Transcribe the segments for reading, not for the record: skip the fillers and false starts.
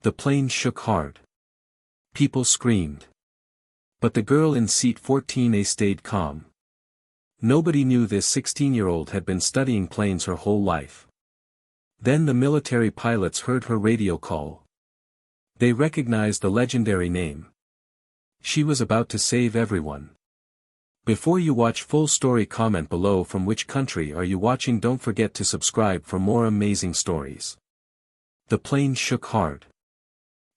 The plane shook hard. People screamed. But the girl in seat 14A stayed calm. Nobody knew this 16-year-old had been studying planes her whole life. Then the military pilots heard her radio call. They recognized the legendary name. She was about to save everyone. Before you watch full story, comment below from which country are you watching. Don't forget to subscribe for more amazing stories. The plane shook hard.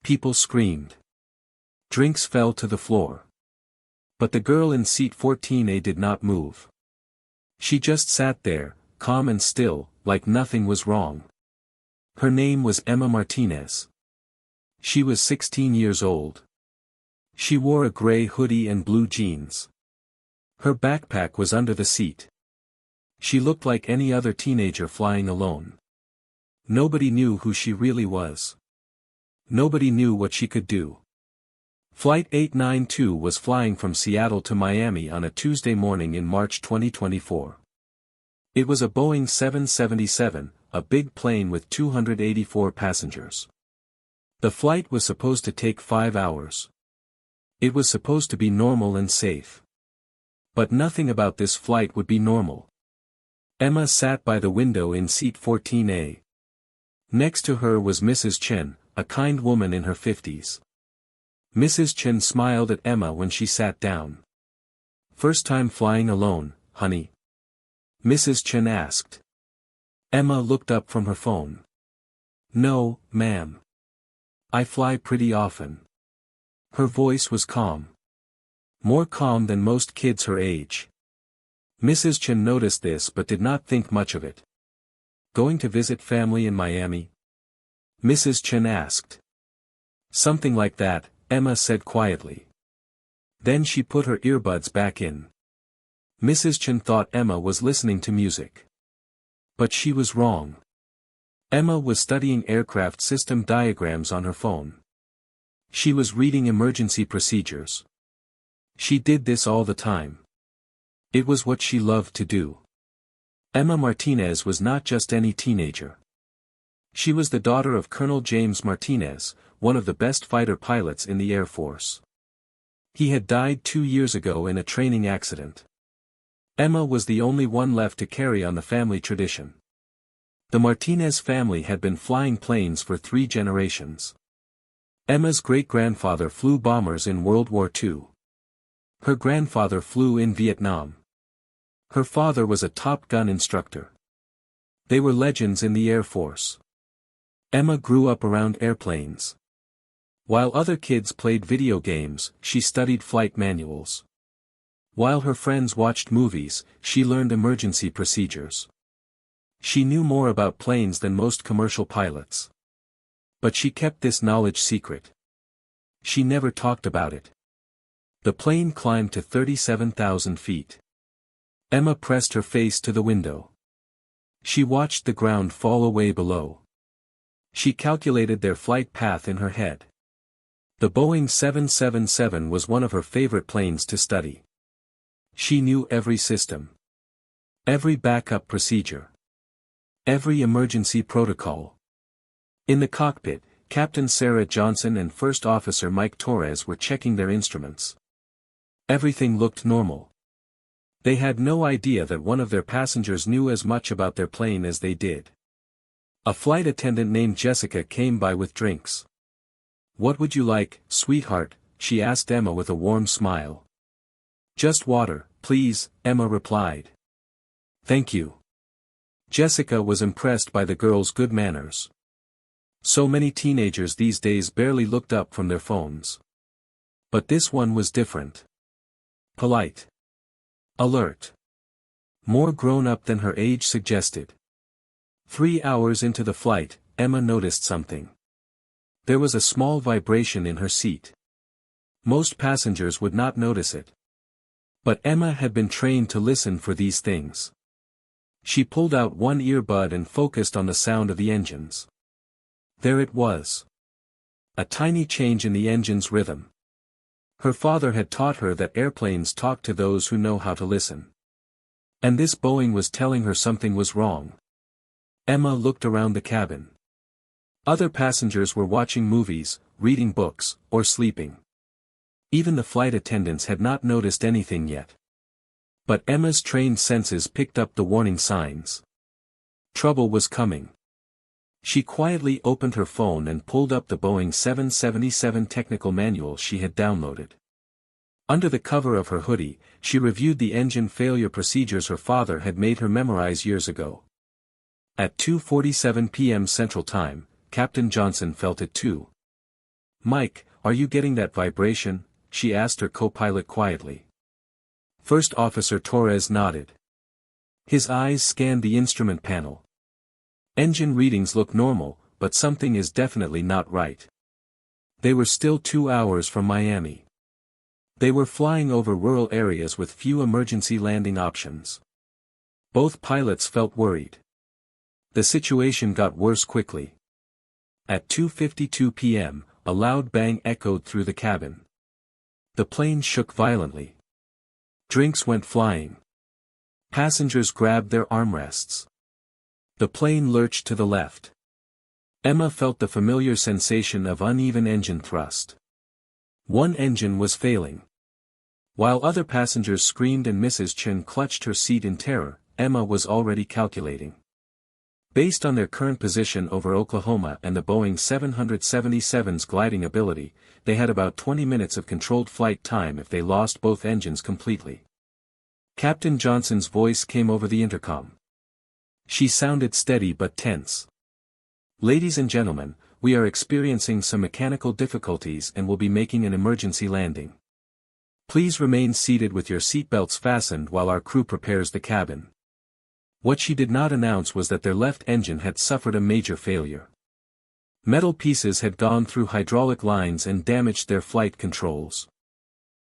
People screamed. Drinks fell to the floor. But the girl in seat 14A did not move. She just sat there, calm and still, like nothing was wrong. Her name was Emma Martinez. She was 16 years old. She wore a gray hoodie and blue jeans. Her backpack was under the seat. She looked like any other teenager flying alone. Nobody knew who she really was. Nobody knew what she could do. Flight 892 was flying from Seattle to Miami on a Tuesday morning in March 2024. It was a Boeing 777, a big plane with 284 passengers. The flight was supposed to take 5 hours. It was supposed to be normal and safe. But nothing about this flight would be normal. Emma sat by the window in seat 14A. Next to her was Mrs. Chen, a kind woman in her 50s. Mrs. Chen smiled at Emma when she sat down. "First time flying alone, honey?" Mrs. Chen asked. Emma looked up from her phone. "No, ma'am. I fly pretty often." Her voice was calm. More calm than most kids her age. Mrs. Chen noticed this but did not think much of it. "Going to visit family in Miami?" Mrs. Chen asked. "Something like that," Emma said quietly. Then she put her earbuds back in. Mrs. Chen thought Emma was listening to music. But she was wrong. Emma was studying aircraft system diagrams on her phone. She was reading emergency procedures. She did this all the time. It was what she loved to do. Emma Martinez was not just any teenager. She was the daughter of Colonel James Martinez, one of the best fighter pilots in the Air Force. He had died 2 years ago in a training accident. Emma was the only one left to carry on the family tradition. The Martinez family had been flying planes for 3 generations. Emma's great-grandfather flew bombers in World War II. Her grandfather flew in Vietnam. Her father was a Top Gun instructor. They were legends in the Air Force. Emma grew up around airplanes. While other kids played video games, she studied flight manuals. While her friends watched movies, she learned emergency procedures. She knew more about planes than most commercial pilots. But she kept this knowledge secret. She never talked about it. The plane climbed to 37,000 feet. Emma pressed her face to the window. She watched the ground fall away below. She calculated their flight path in her head. The Boeing 777 was one of her favorite planes to study. She knew every system. Every backup procedure. Every emergency protocol. In the cockpit, Captain Sarah Johnson and First Officer Mike Torres were checking their instruments. Everything looked normal. They had no idea that one of their passengers knew as much about their plane as they did. A flight attendant named Jessica came by with drinks. "What would you like, sweetheart?" she asked Emma with a warm smile. "Just water, please," Emma replied. "Thank you." Jessica was impressed by the girl's good manners. So many teenagers these days barely looked up from their phones. But this one was different. Polite. Alert. More grown-up than her age suggested. 3 hours into the flight, Emma noticed something. There was a small vibration in her seat. Most passengers would not notice it. But Emma had been trained to listen for these things. She pulled out one earbud and focused on the sound of the engines. There it was. A tiny change in the engine's rhythm. Her father had taught her that airplanes talk to those who know how to listen. And this Boeing was telling her something was wrong. Emma looked around the cabin. Other passengers were watching movies, reading books, or sleeping. Even the flight attendants had not noticed anything yet. But Emma's trained senses picked up the warning signs. Trouble was coming. She quietly opened her phone and pulled up the Boeing 777 technical manual she had downloaded. Under the cover of her hoodie, she reviewed the engine failure procedures her father had made her memorize years ago. At 2:47 p.m. Central Time, Captain Johnson felt it too. "Mike, are you getting that vibration?" she asked her co-pilot quietly. First Officer Torres nodded. His eyes scanned the instrument panel. "Engine readings look normal, but something is definitely not right." They were still 2 hours from Miami. They were flying over rural areas with few emergency landing options. Both pilots felt worried. The situation got worse quickly. At 2:52 p.m., a loud bang echoed through the cabin. The plane shook violently. Drinks went flying. Passengers grabbed their armrests. The plane lurched to the left. Emma felt the familiar sensation of uneven engine thrust. One engine was failing. While other passengers screamed and Mrs. Chen clutched her seat in terror, Emma was already calculating. Based on their current position over Oklahoma and the Boeing 777's gliding ability, they had about 20 minutes of controlled flight time if they lost both engines completely. Captain Johnson's voice came over the intercom. She sounded steady but tense. "Ladies and gentlemen, we are experiencing some mechanical difficulties and will be making an emergency landing. Please remain seated with your seatbelts fastened while our crew prepares the cabin." What she did not announce was that their left engine had suffered a major failure. Metal pieces had gone through hydraulic lines and damaged their flight controls.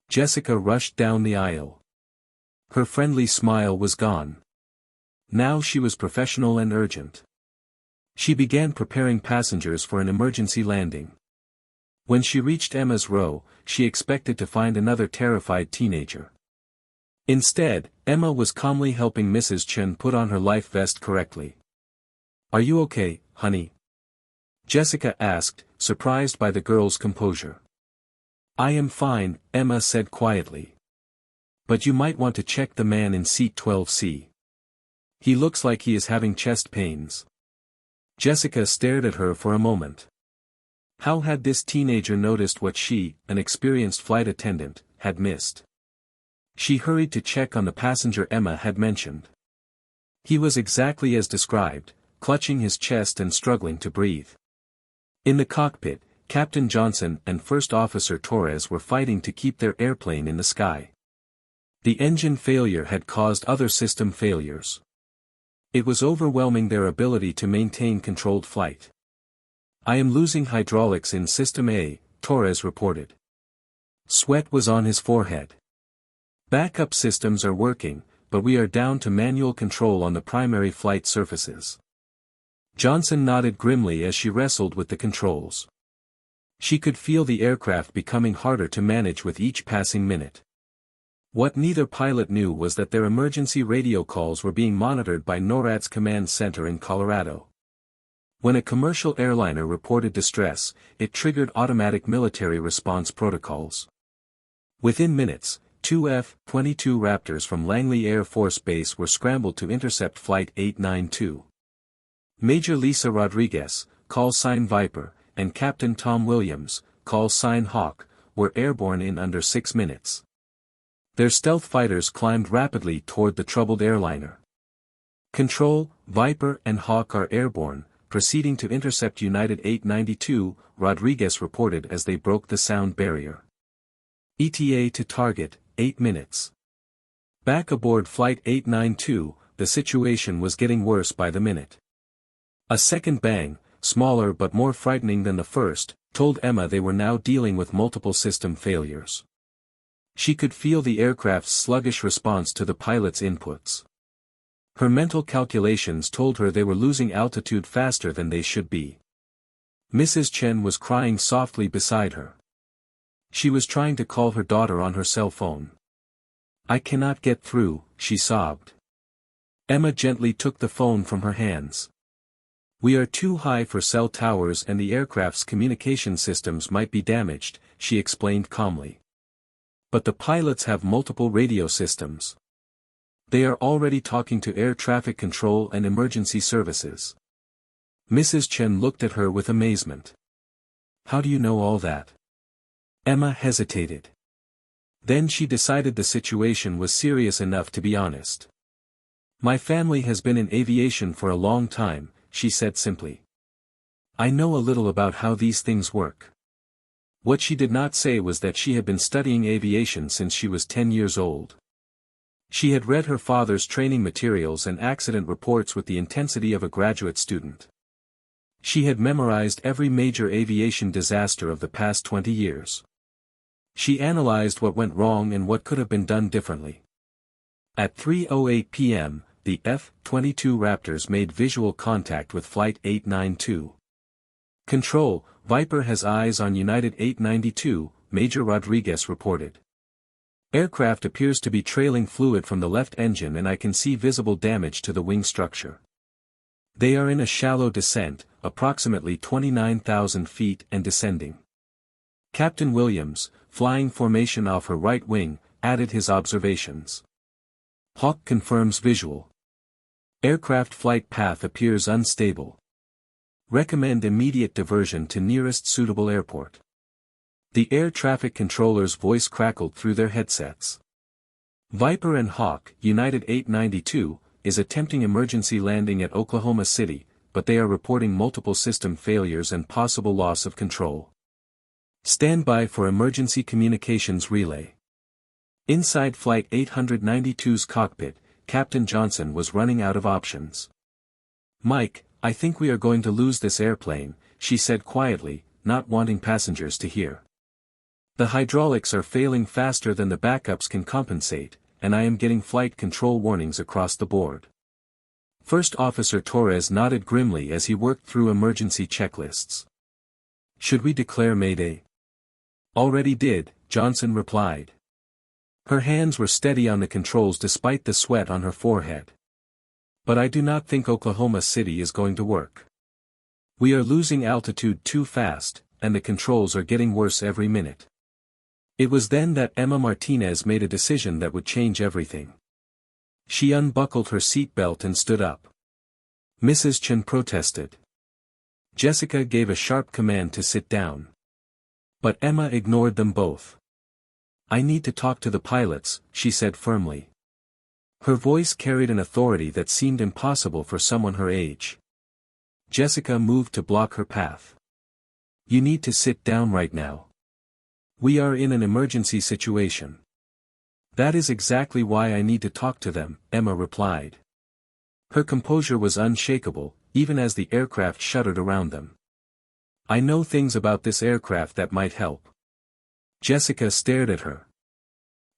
Jessica rushed down the aisle. Her friendly smile was gone. Now she was professional and urgent. She began preparing passengers for an emergency landing. When she reached Emma's row, she expected to find another terrified teenager. Instead, Emma was calmly helping Mrs. Chen put on her life vest correctly. "Are you okay, honey?" Jessica asked, surprised by the girl's composure. "I am fine," Emma said quietly. "But you might want to check the man in seat 12C. He looks like he is having chest pains." Jessica stared at her for a moment. How had this teenager noticed what she, an experienced flight attendant, had missed? She hurried to check on the passenger Emma had mentioned. He was exactly as described, clutching his chest and struggling to breathe. In the cockpit, Captain Johnson and First Officer Torres were fighting to keep their airplane in the sky. The engine failure had caused other system failures. It was overwhelming their ability to maintain controlled flight. "I am losing hydraulics in System A," Torres reported. Sweat was on his forehead. "Backup systems are working, but we are down to manual control on the primary flight surfaces." Johnson nodded grimly as she wrestled with the controls. She could feel the aircraft becoming harder to manage with each passing minute. What neither pilot knew was that their emergency radio calls were being monitored by NORAD's command center in Colorado. When a commercial airliner reported distress, it triggered automatic military response protocols. Within minutes, 2 F-22 Raptors from Langley Air Force Base were scrambled to intercept Flight 892. Major Lisa Rodriguez, call sign Viper, and Captain Tom Williams, call sign Hawk, were airborne in under 6 minutes. Their stealth fighters climbed rapidly toward the troubled airliner. "Control, Viper and Hawk are airborne, proceeding to intercept United 892, Rodriguez reported as they broke the sound barrier. ETA to target, 8 minutes. Back aboard Flight 892, the situation was getting worse by the minute. A second bang, smaller but more frightening than the first, told Emma they were now dealing with multiple system failures. She could feel the aircraft's sluggish response to the pilot's inputs. Her mental calculations told her they were losing altitude faster than they should be. Mrs. Chen was crying softly beside her. She was trying to call her daughter on her cell phone. "I cannot get through," she sobbed. Emma gently took the phone from her hands. We are too high for cell towers and the aircraft's communication systems might be damaged, she explained calmly. But the pilots have multiple radio systems. They are already talking to air traffic control and emergency services. Mrs. Chen looked at her with amazement. How do you know all that? Emma hesitated. Then she decided the situation was serious enough to be honest. My family has been in aviation for a long time, she said simply. I know a little about how these things work. What she did not say was that she had been studying aviation since she was 10 years old. She had read her father's training materials and accident reports with the intensity of a graduate student. She had memorized every major aviation disaster of the past 20 years. She analyzed what went wrong and what could have been done differently. At 3:08 p.m., the F-22 Raptors made visual contact with Flight 892. Control, Viper has eyes on United 892, Major Rodriguez reported. Aircraft appears to be trailing fluid from the left engine and I can see visible damage to the wing structure. They are in a shallow descent, approximately 29,000 feet and descending. Captain Williams, flying formation off her right wing, added his observations. Hawk confirms visual. Aircraft flight path appears unstable. Recommend immediate diversion to nearest suitable airport. The air traffic controller's voice crackled through their headsets. Viper and Hawk, United 892, is attempting emergency landing at Oklahoma City, but they are reporting multiple system failures and possible loss of control. Stand by for emergency communications relay. Inside Flight 892's cockpit, Captain Johnson was running out of options. Mike, I think we are going to lose this airplane, she said quietly, not wanting passengers to hear. The hydraulics are failing faster than the backups can compensate, and I am getting flight control warnings across the board. First Officer Torres nodded grimly as he worked through emergency checklists. Should we declare Mayday? Already did, Johnson replied. Her hands were steady on the controls despite the sweat on her forehead. But I do not think Oklahoma City is going to work. We are losing altitude too fast, and the controls are getting worse every minute. It was then that Emma Martinez made a decision that would change everything. She unbuckled her seatbelt and stood up. Mrs. Chen protested. Jessica gave a sharp command to sit down. But Emma ignored them both. I need to talk to the pilots, she said firmly. Her voice carried an authority that seemed impossible for someone her age. Jessica moved to block her path. You need to sit down right now. We are in an emergency situation. That is exactly why I need to talk to them, Emma replied. Her composure was unshakable, even as the aircraft shuddered around them. I know things about this aircraft that might help. Jessica stared at her.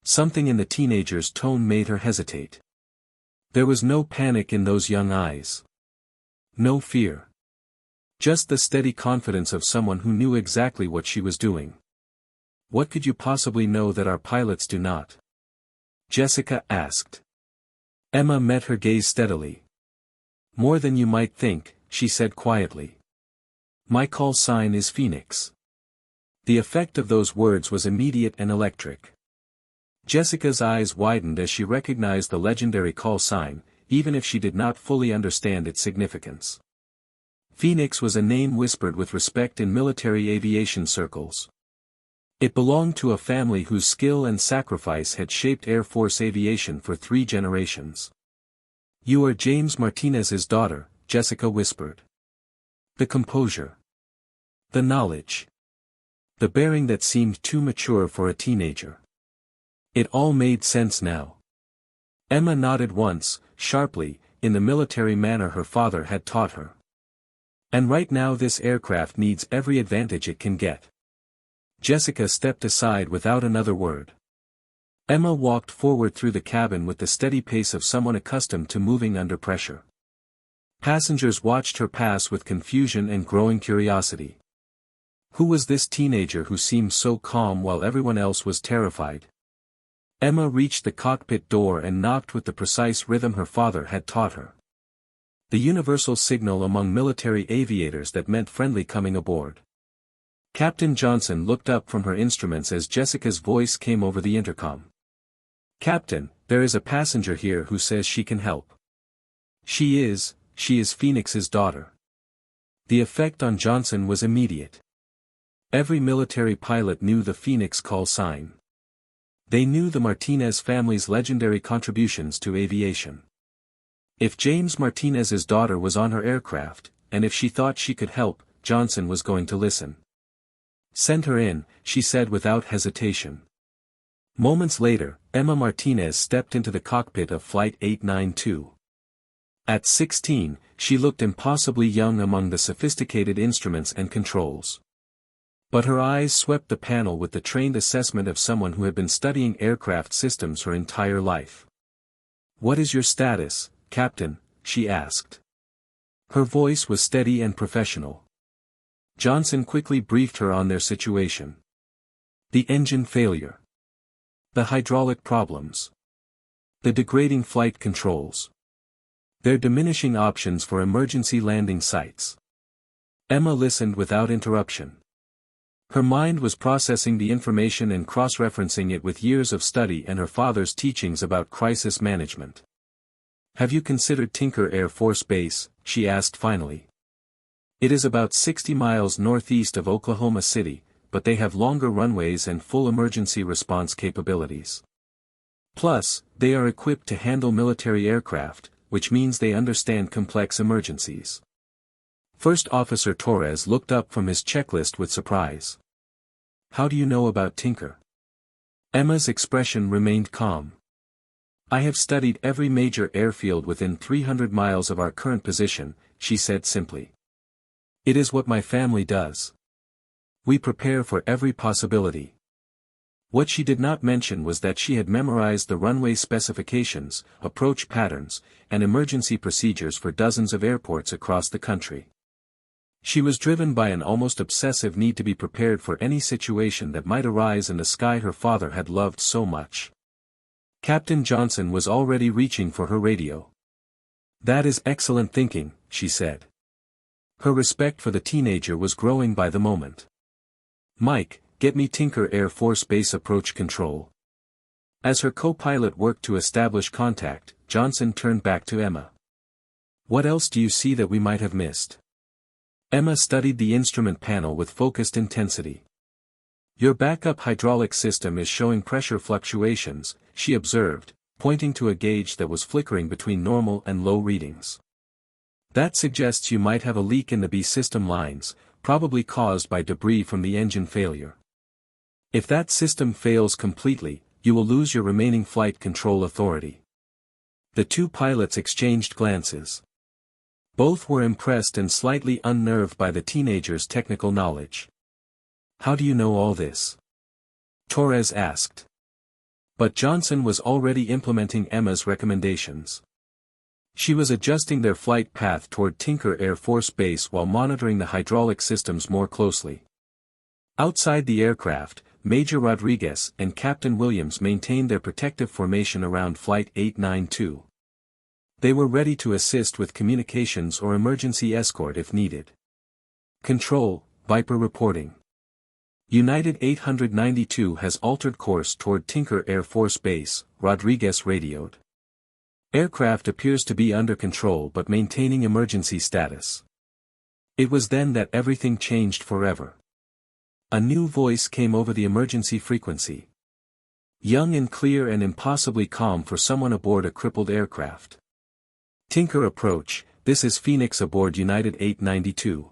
Something in the teenager's tone made her hesitate. There was no panic in those young eyes. No fear. Just the steady confidence of someone who knew exactly what she was doing. What could you possibly know that our pilots do not? Jessica asked. Emma met her gaze steadily. More than you might think, she said quietly. My call sign is Phoenix. The effect of those words was immediate and electric. Jessica's eyes widened as she recognized the legendary call sign, even if she did not fully understand its significance. Phoenix was a name whispered with respect in military aviation circles. It belonged to a family whose skill and sacrifice had shaped Air Force aviation for 3 generations. You are James Martinez's daughter, Jessica whispered. The composure. The knowledge. The bearing that seemed too mature for a teenager. It all made sense now. Emma nodded once, sharply, in the military manner her father had taught her. And right now this aircraft needs every advantage it can get. Jessica stepped aside without another word. Emma walked forward through the cabin with the steady pace of someone accustomed to moving under pressure. Passengers watched her pass with confusion and growing curiosity. Who was this teenager who seemed so calm while everyone else was terrified? Emma reached the cockpit door and knocked with the precise rhythm her father had taught her. The universal signal among military aviators that meant friendly coming aboard. Captain Johnson looked up from her instruments as Jessica's voice came over the intercom. "Captain, there is a passenger here who says she can help. She is Phoenix's daughter." The effect on Johnson was immediate. Every military pilot knew the Phoenix call sign. They knew the Martinez family's legendary contributions to aviation. If James Martinez's daughter was on her aircraft, and if she thought she could help, Johnson was going to listen. "Send her in," she said without hesitation. Moments later, Emma Martinez stepped into the cockpit of Flight 892. At 16, she looked impossibly young among the sophisticated instruments and controls. But her eyes swept the panel with the trained assessment of someone who had been studying aircraft systems her entire life. "What is your status, Captain?" she asked. Her voice was steady and professional. Johnson quickly briefed her on their situation. The engine failure. The hydraulic problems. The degrading flight controls. Their diminishing options for emergency landing sites. Emma listened without interruption. Her mind was processing the information and cross-referencing it with years of study and her father's teachings about crisis management. "Have you considered Tinker Air Force Base?" she asked finally. "It is about 60 miles northeast of Oklahoma City, but they have longer runways and full emergency response capabilities. Plus, they are equipped to handle military aircraft, which means they understand complex emergencies." First Officer Torres looked up from his checklist with surprise. "How do you know about Tinker?" Emma's expression remained calm. "I have studied every major airfield within 300 miles of our current position," she said simply. "It is what my family does. We prepare for every possibility." What she did not mention was that she had memorized the runway specifications, approach patterns, and emergency procedures for dozens of airports across the country. She was driven by an almost obsessive need to be prepared for any situation that might arise in the sky her father had loved so much. Captain Johnson was already reaching for her radio. "That is excellent thinking," she said. Her respect for the teenager was growing by the moment. "Mike, get me Tinker Air Force Base approach control." As her co-pilot worked to establish contact, Johnson turned back to Emma. "What else do you see that we might have missed?" Emma studied the instrument panel with focused intensity. "Your backup hydraulic system is showing pressure fluctuations," she observed, pointing to a gauge that was flickering between normal and low readings. "That suggests you might have a leak in the B system lines, probably caused by debris from the engine failure. If that system fails completely, you will lose your remaining flight control authority." The two pilots exchanged glances. Both were impressed and slightly unnerved by the teenager's technical knowledge. "How do you know all this?" Torres asked. But Johnson was already implementing Emma's recommendations. She was adjusting their flight path toward Tinker Air Force Base while monitoring the hydraulic systems more closely. Outside the aircraft, Major Rodriguez and Captain Williams maintained their protective formation around Flight 892. They were ready to assist with communications or emergency escort if needed. "Control, Viper reporting. United 892 has altered course toward Tinker Air Force Base," Rodriguez radioed. "Aircraft appears to be under control but maintaining emergency status." It was then that everything changed forever. A new voice came over the emergency frequency. Young and clear and impossibly calm for someone aboard a crippled aircraft. "Tinker approach, this is Phoenix aboard United 892.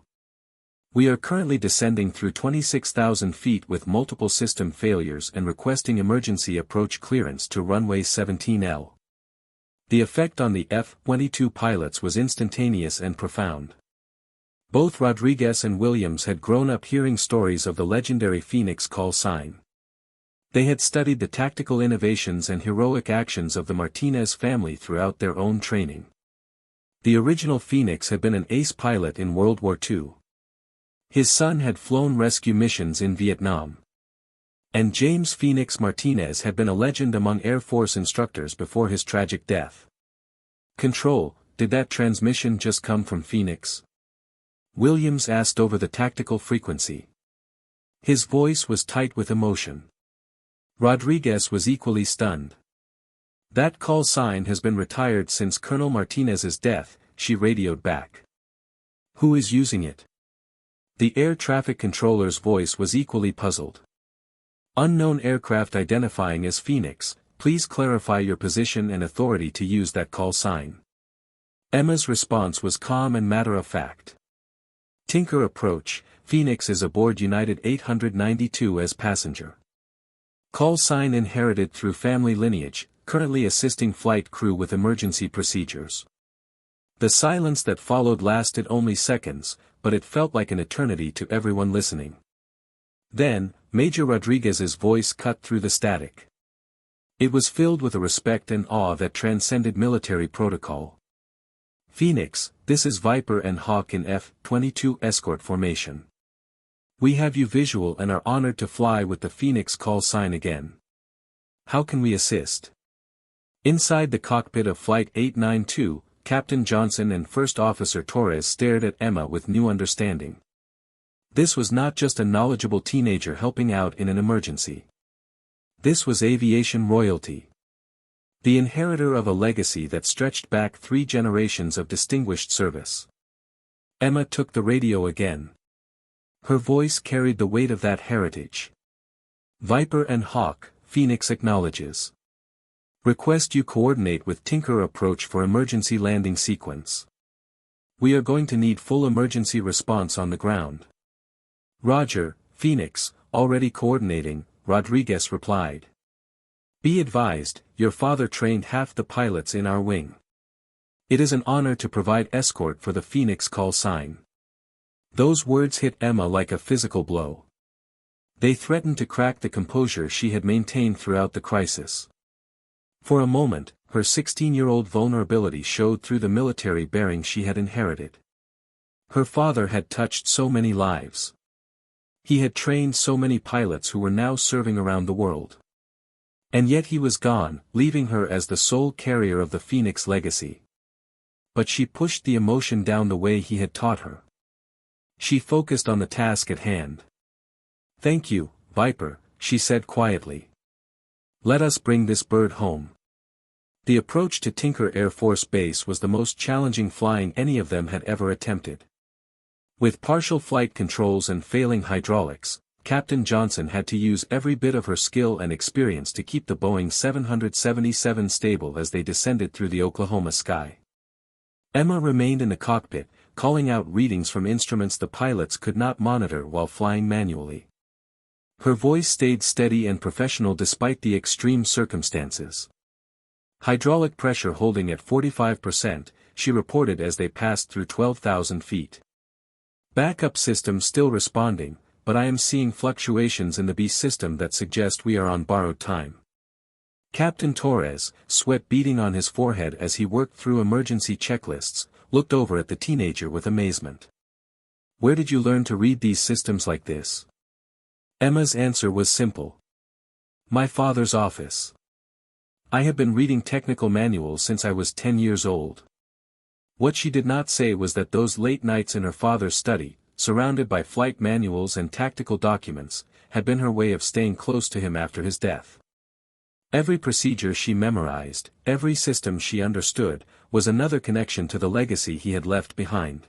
We are currently descending through 26,000 feet with multiple system failures and requesting emergency approach clearance to runway 17L. The effect on the F-22 pilots was instantaneous and profound. Both Rodriguez and Williams had grown up hearing stories of the legendary Phoenix call sign. They had studied the tactical innovations and heroic actions of the Martinez family throughout their own training. The original Phoenix had been an ace pilot in World War II. His son had flown rescue missions in Vietnam. And James Phoenix Martinez had been a legend among Air Force instructors before his tragic death. "Control, did that transmission just come from Phoenix? Williams asked over the tactical frequency. His voice was tight with emotion. Rodriguez was equally stunned. That call sign has been retired since Colonel Martinez's death, she radioed back. Who is using it? The air traffic controller's voice was equally puzzled. Unknown aircraft identifying as Phoenix, please clarify your position and authority to use that call sign. Emma's response was calm and matter-of-fact. Tinker approach, Phoenix is aboard United 892 as passenger. Call sign inherited through family lineage, currently assisting flight crew with emergency procedures. The silence that followed lasted only seconds, but it felt like an eternity to everyone listening. Then, Major Rodriguez's voice cut through the static. It was filled with a respect and awe that transcended military protocol. Phoenix, this is Viper and Hawk in F-22 escort formation. We have you visual and are honored to fly with the Phoenix call sign again. How can we assist? Inside the cockpit of Flight 892, Captain Johnson and First Officer Torres stared at Emma with new understanding. This was not just a knowledgeable teenager helping out in an emergency. This was aviation royalty. The inheritor of a legacy that stretched back 3 generations of distinguished service. Emma took the radio again. Her voice carried the weight of that heritage. Viper and Hawk, Phoenix acknowledges. Request you coordinate with Tinker approach for emergency landing sequence. We are going to need full emergency response on the ground. Roger, Phoenix, already coordinating, Rodriguez replied. Be advised, your father trained half the pilots in our wing. It is an honor to provide escort for the Phoenix call sign. Those words hit Emma like a physical blow. They threatened to crack the composure she had maintained throughout the crisis. For a moment, her 16-year-old vulnerability showed through the military bearing she had inherited. Her father had touched so many lives. He had trained so many pilots who were now serving around the world. And yet he was gone, leaving her as the sole carrier of the Phoenix legacy. But she pushed the emotion down the way he had taught her. She focused on the task at hand. Thank you, Viper, she said quietly. Let us bring this bird home. The approach to Tinker Air Force Base was the most challenging flying any of them had ever attempted. With partial flight controls and failing hydraulics, Captain Johnson had to use every bit of her skill and experience to keep the Boeing 777 stable as they descended through the Oklahoma sky. Emma remained in the cockpit, calling out readings from instruments the pilots could not monitor while flying manually. Her voice stayed steady and professional despite the extreme circumstances. Hydraulic pressure holding at 45%, she reported as they passed through 12,000 feet. Backup system still responding, but I am seeing fluctuations in the B system that suggest we are on borrowed time. Captain Torres, sweat beading on his forehead as he worked through emergency checklists, looked over at the teenager with amazement. Where did you learn to read these systems like this? Emma's answer was simple. My father's office. I have been reading technical manuals since I was 10 years old. What she did not say was that those late nights in her father's study, surrounded by flight manuals and tactical documents, had been her way of staying close to him after his death. Every procedure she memorized, every system she understood, was another connection to the legacy he had left behind.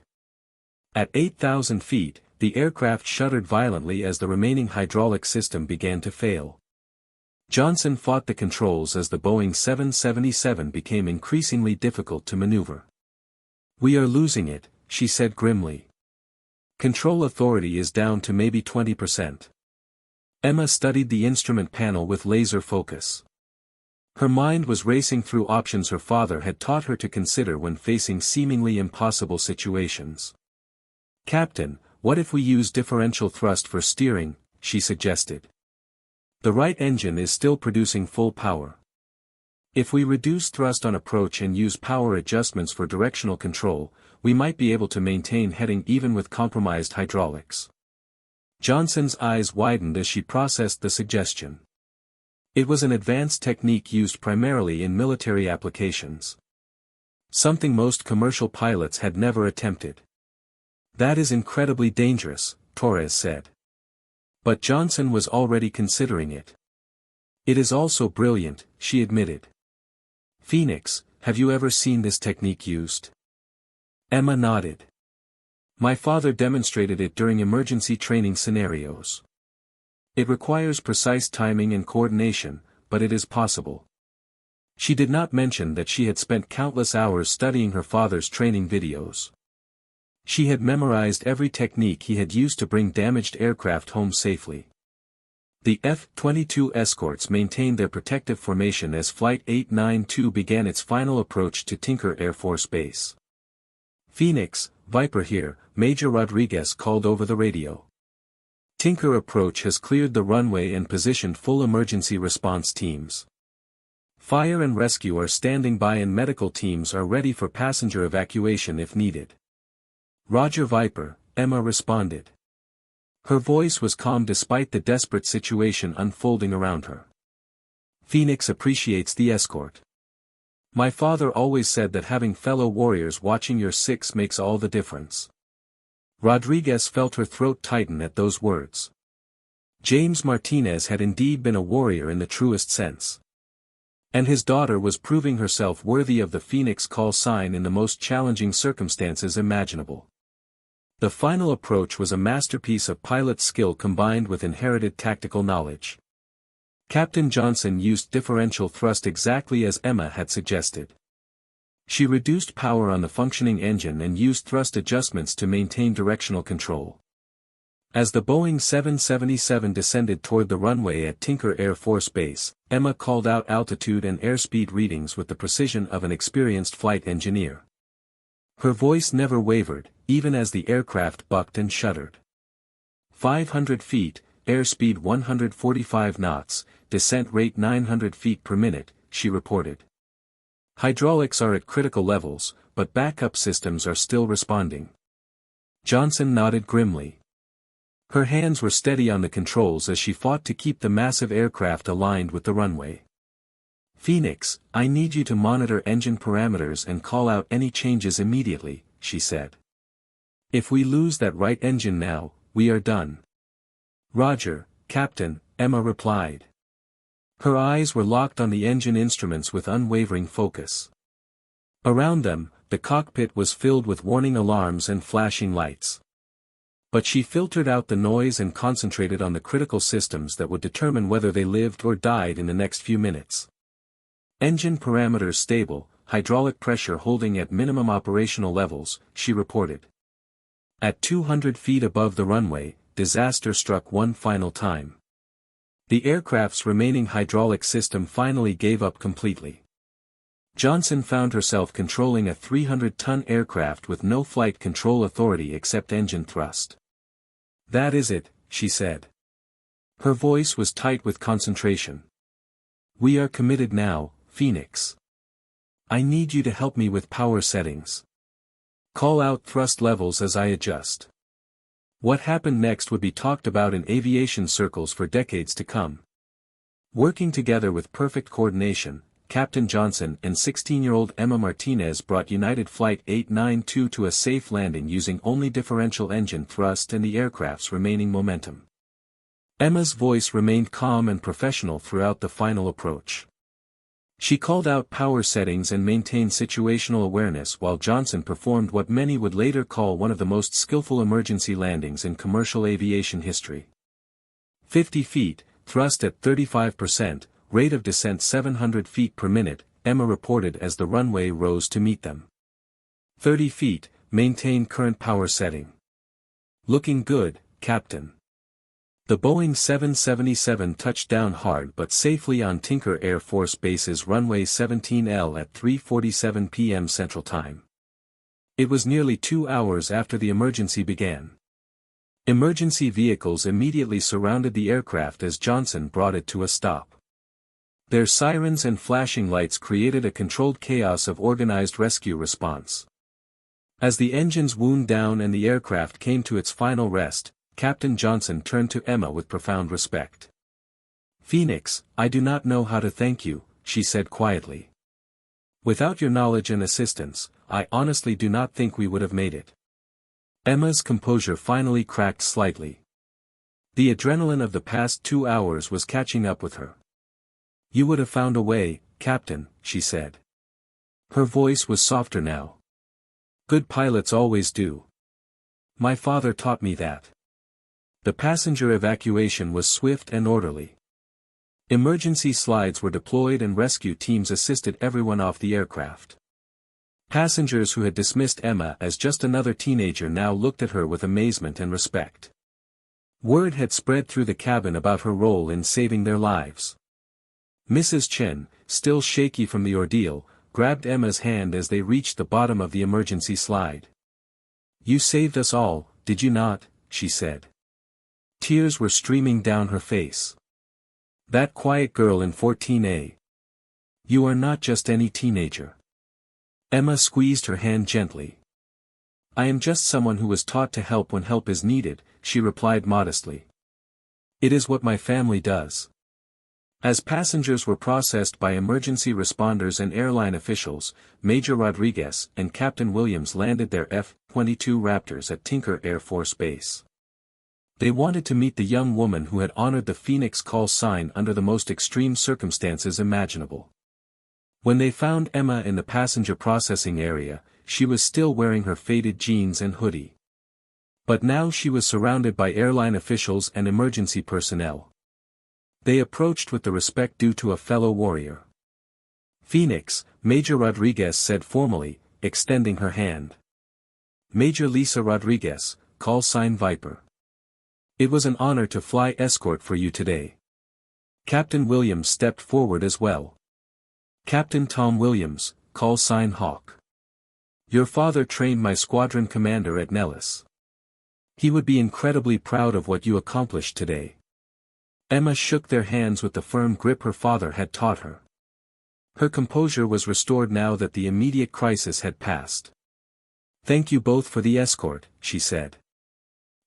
At 8,000 feet, the aircraft shuddered violently as the remaining hydraulic system began to fail. Johnson fought the controls as the Boeing 777 became increasingly difficult to maneuver. We are losing it, she said grimly. Control authority is down to maybe 20%. Emma studied the instrument panel with laser focus. Her mind was racing through options her father had taught her to consider when facing seemingly impossible situations. Captain, what if we use differential thrust for steering, she suggested. The right engine is still producing full power. If we reduce thrust on approach and use power adjustments for directional control, we might be able to maintain heading even with compromised hydraulics. Johnson's eyes widened as she processed the suggestion. It was an advanced technique used primarily in military applications. Something most commercial pilots had never attempted. That is incredibly dangerous, Torres said. But Johnson was already considering it. It is also brilliant, she admitted. Phoenix, have you ever seen this technique used? Emma nodded. My father demonstrated it during emergency training scenarios. It requires precise timing and coordination, but it is possible. She did not mention that she had spent countless hours studying her father's training videos. She had memorized every technique he had used to bring damaged aircraft home safely. The F-22 escorts maintained their protective formation as Flight 892 began its final approach to Tinker Air Force Base. Phoenix, Viper here, Major Rodriguez called over the radio. Tinker approach has cleared the runway and positioned full emergency response teams. Fire and rescue are standing by and medical teams are ready for passenger evacuation if needed. Roger Viper, Emma responded. Her voice was calm despite the desperate situation unfolding around her. Phoenix appreciates the escort. My father always said that having fellow warriors watching your six makes all the difference. Rodriguez felt her throat tighten at those words. James Martinez had indeed been a warrior in the truest sense. And his daughter was proving herself worthy of the Phoenix call sign in the most challenging circumstances imaginable. The final approach was a masterpiece of pilot skill combined with inherited tactical knowledge. Captain Johnson used differential thrust exactly as Emma had suggested. She reduced power on the functioning engine and used thrust adjustments to maintain directional control. As the Boeing 777 descended toward the runway at Tinker Air Force Base, Emma called out altitude and airspeed readings with the precision of an experienced flight engineer. Her voice never wavered, even as the aircraft bucked and shuddered. 500 feet, airspeed 145 knots, descent rate 900 feet per minute, she reported. Hydraulics are at critical levels, but backup systems are still responding. Johnson nodded grimly. Her hands were steady on the controls as she fought to keep the massive aircraft aligned with the runway. Phoenix, I need you to monitor engine parameters and call out any changes immediately, she said. If we lose that right engine now, we are done. Roger, Captain, Emma replied. Her eyes were locked on the engine instruments with unwavering focus. Around them, the cockpit was filled with warning alarms and flashing lights. But she filtered out the noise and concentrated on the critical systems that would determine whether they lived or died in the next few minutes. Engine parameters stable, hydraulic pressure holding at minimum operational levels, she reported. At 200 feet above the runway, disaster struck one final time. The aircraft's remaining hydraulic system finally gave up completely. Johnson found herself controlling a 300-ton aircraft with no flight control authority except engine thrust. That is it, she said. Her voice was tight with concentration. We are committed now, Phoenix. I need you to help me with power settings. Call out thrust levels as I adjust. What happened next would be talked about in aviation circles for decades to come. Working together with perfect coordination, Captain Johnson and 16-year-old Emma Martinez brought United Flight 892 to a safe landing using only differential engine thrust and the aircraft's remaining momentum. Emma's voice remained calm and professional throughout the final approach. She called out power settings and maintained situational awareness while Johnson performed what many would later call one of the most skillful emergency landings in commercial aviation history. 50 feet, thrust at 35%, rate of descent 700 feet per minute, Emma reported as the runway rose to meet them. 30 feet, maintain current power setting. Looking good, Captain. The Boeing 777 touched down hard but safely on Tinker Air Force Base's runway 17L at 3:47 p.m. Central Time. It was nearly 2 hours after the emergency began. Emergency vehicles immediately surrounded the aircraft as Johnson brought it to a stop. Their sirens and flashing lights created a controlled chaos of organized rescue response. As the engines wound down and the aircraft came to its final rest, Captain Johnson turned to Emma with profound respect. Phoenix, I do not know how to thank you, she said quietly. Without your knowledge and assistance, I honestly do not think we would have made it. Emma's composure finally cracked slightly. The adrenaline of the past 2 hours was catching up with her. You would have found a way, Captain, she said. Her voice was softer now. Good pilots always do. My father taught me that. The passenger evacuation was swift and orderly. Emergency slides were deployed and rescue teams assisted everyone off the aircraft. Passengers who had dismissed Emma as just another teenager now looked at her with amazement and respect. Word had spread through the cabin about her role in saving their lives. Mrs. Chen, still shaky from the ordeal, grabbed Emma's hand as they reached the bottom of the emergency slide. You saved us all, did you not? She said. Tears were streaming down her face. That quiet girl in 14A. You are not just any teenager. Emma squeezed her hand gently. I am just someone who was taught to help when help is needed, she replied modestly. It is what my family does. As passengers were processed by emergency responders and airline officials, Major Rodriguez and Captain Williams landed their F-22 Raptors at Tinker Air Force Base. They wanted to meet the young woman who had honored the Phoenix call sign under the most extreme circumstances imaginable. When they found Emma in the passenger processing area, she was still wearing her faded jeans and hoodie. But now she was surrounded by airline officials and emergency personnel. They approached with the respect due to a fellow warrior. Phoenix, Major Rodriguez said formally, extending her hand. Major Lisa Rodriguez, call sign Viper. It was an honor to fly escort for you today. Captain Williams stepped forward as well. Captain Tom Williams, call sign Hawk. Your father trained my squadron commander at Nellis. He would be incredibly proud of what you accomplished today. Emma shook their hands with the firm grip her father had taught her. Her composure was restored now that the immediate crisis had passed. Thank you both for the escort, she said.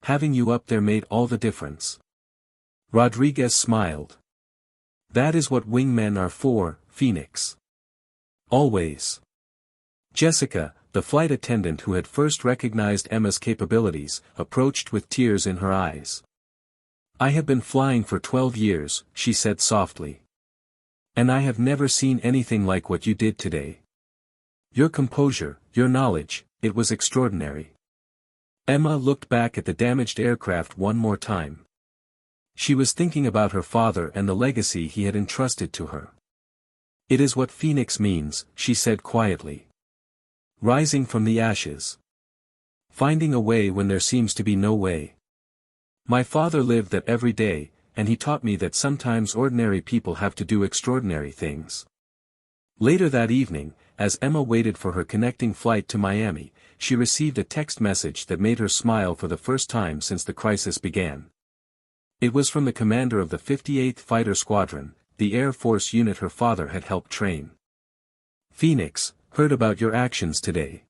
Having you up there made all the difference. Rodriguez smiled. That is what wingmen are for, Phoenix. Always. Jessica, the flight attendant who had first recognized Emma's capabilities, approached with tears in her eyes. I have been flying for 12 years, she said softly. And I have never seen anything like what you did today. Your composure, your knowledge, it was extraordinary. Emma looked back at the damaged aircraft one more time. She was thinking about her father and the legacy he had entrusted to her. It is what Phoenix means, she said quietly. Rising from the ashes. Finding a way when there seems to be no way. My father lived that every day, and he taught me that sometimes ordinary people have to do extraordinary things. Later that evening, as Emma waited for her connecting flight to Miami, she received a text message that made her smile for the first time since the crisis began. It was from the commander of the 58th Fighter Squadron, the Air Force unit her father had helped train. Phoenix, heard about your actions today.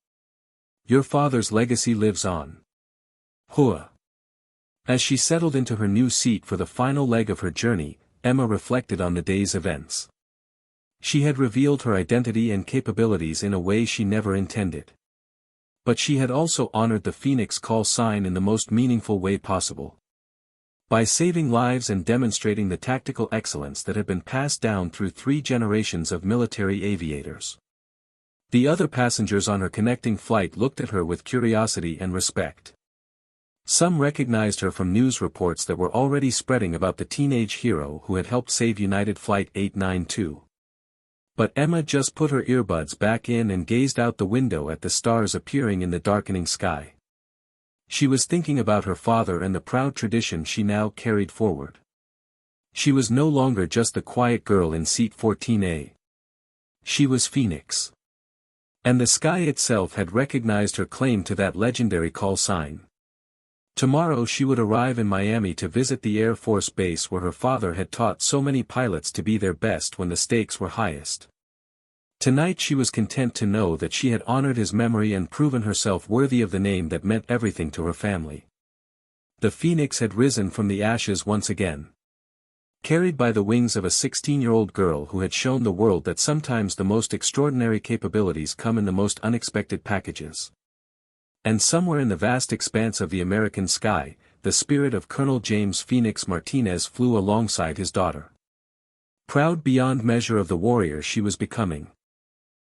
Your father's legacy lives on. Hua. As she settled into her new seat for the final leg of her journey, Emma reflected on the day's events. She had revealed her identity and capabilities in a way she never intended. But she had also honored the Phoenix call sign in the most meaningful way possible. By saving lives and demonstrating the tactical excellence that had been passed down through 3 generations of military aviators. The other passengers on her connecting flight looked at her with curiosity and respect. Some recognized her from news reports that were already spreading about the teenage hero who had helped save United Flight 892. But Emma just put her earbuds back in and gazed out the window at the stars appearing in the darkening sky. She was thinking about her father and the proud tradition she now carried forward. She was no longer just the quiet girl in seat 14A. She was Phoenix. And the sky itself had recognized her claim to that legendary call sign. Tomorrow she would arrive in Miami to visit the Air Force Base where her father had taught so many pilots to be their best when the stakes were highest. Tonight she was content to know that she had honored his memory and proven herself worthy of the name that meant everything to her family. The Phoenix had risen from the ashes once again. Carried by the wings of a 16-year-old girl who had shown the world that sometimes the most extraordinary capabilities come in the most unexpected packages. And somewhere in the vast expanse of the American sky, the spirit of Colonel James Phoenix Martinez flew alongside his daughter. Proud beyond measure of the warrior she was becoming,